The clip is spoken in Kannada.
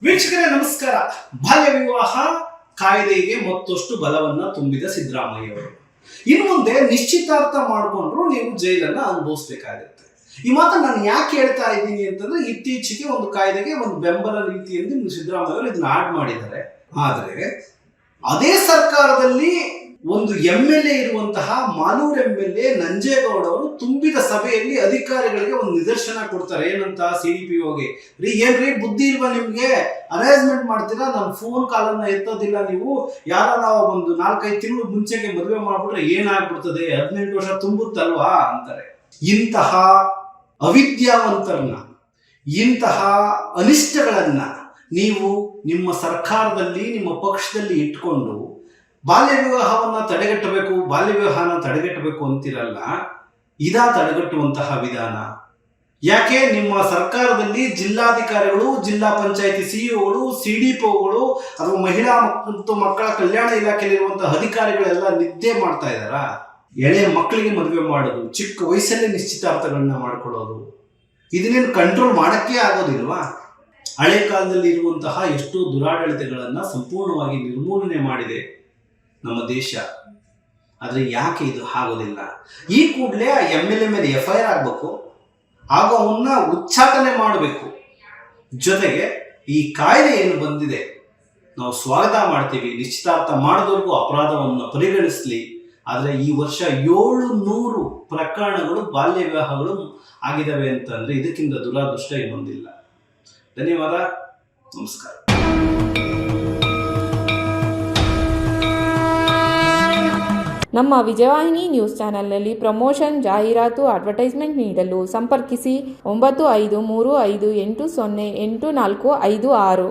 ವೀಕ್ಷಕರೇ ನಮಸ್ಕಾರ. ಬಾಲ್ಯ ವಿವಾಹ ಕಾಯ್ದೆಗೆ ಮತ್ತಷ್ಟು ಬಲವನ್ನ ತುಂಬಿದ ಸಿದ್ದರಾಮಯ್ಯ ಅವರು ಇನ್ನು ಮುಂದೆ ನಿಶ್ಚಿತಾರ್ಥ ಮಾಡಿಕೊಂಡ್ರು ನೀವು ಜೈಲನ್ನ ಅನುಭವಿಸಬೇಕಾಗುತ್ತೆ. ಈ ಮಾತನ್ನು ನಾನು ಯಾಕೆ ಹೇಳ್ತಾ ಇದ್ದೀನಿ ಅಂತಂದ್ರೆ, ಇತ್ತೀಚೆಗೆ ಒಂದು ಕಾಯ್ದೆಗೆ ಒಂದು ಬೆಂಬಲ ರೀತಿಯಲ್ಲಿ ಸಿದ್ದರಾಮಯ್ಯ ಅವರು ಇದನ್ನ ಆಡ್ ಮಾಡಿದ್ದಾರೆ. ಆದರೆ ಅದೇ ಸರ್ಕಾರದಲ್ಲಿ ಒಂದು MLA ಇರುವಂತಹ ಮಾಲೂರು MLA ನಂಜೇಗೌಡ ಅವರು ತುಂಬಿದ ಸಭೆಯಲ್ಲಿ ಅಧಿಕಾರಿಗಳಿಗೆ ಒಂದು ನಿದರ್ಶನ ಕೊಡ್ತಾರೆ. ಏನಂತ? CDPOಗೆ, ಏನ್ರಿ ಬುದ್ಧಿ ಇಲ್ವಾ ನಿಮ್ಗೆ? ಅರೇಂಜ್ಮೆಂಟ್ ಮಾಡ್ತೀರಾ, ನನ್ನ ಫೋನ್ ಕಾಲನ್ನ ಎತ್ತೋದಿಲ್ಲ ನೀವು, ಯಾರ ನಾವು ಒಂದು 4-5 ತಿಂಗಳು ಮುಂಚೆಗೆ ಮದುವೆ ಮಾಡ್ಬಿಟ್ರೆ ಏನಾಗ್ಬಿಡ್ತದೆ, 18 ವರ್ಷ ತುಂಬುತ್ತಲ್ವಾ ಅಂತಾರೆ. ಇಂತಹ ಅವಿದ್ಯಾವಂತರನ್ನ, ಇಂತಹ ಅನಿಷ್ಟಗಳನ್ನ ನೀವು ನಿಮ್ಮ ಸರ್ಕಾರದಲ್ಲಿ, ನಿಮ್ಮ ಪಕ್ಷದಲ್ಲಿ ಇಟ್ಕೊಂಡು ಬಾಲ್ಯ ವಿವಾಹವನ್ನ ತಡೆಗಟ್ಟಬೇಕು ಅಂತಿರಲ್ಲ. ಇದಾ ತಡೆಗಟ್ಟುವಂತಹ ವಿಧಾನ? ಯಾಕೆ ನಿಮ್ಮ ಸರ್ಕಾರದಲ್ಲಿ ಜಿಲ್ಲಾಧಿಕಾರಿಗಳು, ಜಿಲ್ಲಾ ಪಂಚಾಯತಿ CEOಗಳು, CDPOಗಳು ಅಥವಾ ಮಹಿಳಾ ಮತ್ತು ಮಕ್ಕಳ ಕಲ್ಯಾಣ ಇಲಾಖೆಯಲ್ಲಿರುವಂತಹ ಅಧಿಕಾರಿಗಳೆಲ್ಲ ನಿದ್ದೆ ಮಾಡ್ತಾ ಇದ್ದಾರಾ? ಎಳೆ ಮಕ್ಕಳಿಗೆ ಮದುವೆ ಮಾಡೋದು, ಚಿಕ್ಕ ವಯಸ್ಸಲ್ಲೇ ನಿಶ್ಚಿತಾರ್ಥಗಳನ್ನ ಮಾಡ್ಕೊಳ್ಳೋದು, ಇದನ್ನೇನು ಕಂಟ್ರೋಲ್ ಮಾಡಕ್ಕೆ ಆಗೋದಿಲ್ವಾ? ಹಳೆ ಕಾಲದಲ್ಲಿ ಇರುವಂತಹ ಎಷ್ಟೋ ದುರಾಡಳಿತಗಳನ್ನ ಸಂಪೂರ್ಣವಾಗಿ ನಿರ್ಮೂಲನೆ ಮಾಡಿದೆ ನಮ್ಮ ದೇಶ. ಆದರೆ ಯಾಕೆ ಇದು ಆಗೋದಿಲ್ಲ? ಈ ಕೂಡಲೇ ಆ MLA ಮೇಲೆ FIR ಆಗಬೇಕು, ಹಾಗೂ ಅವನ್ನ ಉಚ್ಚಾಟನೆ ಮಾಡಬೇಕು. ಜೊತೆಗೆ ಈ ಕಾಯ್ದೆ ಏನು ಬಂದಿದೆ ನಾವು ಸ್ವಾಗತ ಮಾಡ್ತೀವಿ, ನಿಶ್ಚಿತಾರ್ಥ ಮಾಡಿದವರೆಗೂ ಅಪರಾಧವನ್ನು ಪರಿಗಣಿಸಲಿ. ಆದರೆ ಈ ವರ್ಷ 700 ಪ್ರಕರಣಗಳು ಬಾಲ್ಯ ವಿವಾಹಗಳು ಆಗಿದ್ದಾವೆ ಅಂತಂದ್ರೆ ಇದಕ್ಕಿಂತ ದುರಾದೃಷ್ಟ ಇನ್ನೊಂದಿಲ್ಲ. ಧನ್ಯವಾದ, ನಮಸ್ಕಾರ. ನಮ್ಮ ವಿಜಯವಾಹಿನಿ ನ್ಯೂಸ್ ಚಾನೆಲ್ನಲ್ಲಿ ಪ್ರಮೋಷನ್, ಜಾಹೀರಾತು, ಅಡ್ವರ್ಟೈಸ್ಮೆಂಟ್ ನೀಡಲು ಸಂಪರ್ಕಿಸಿ 9535808456.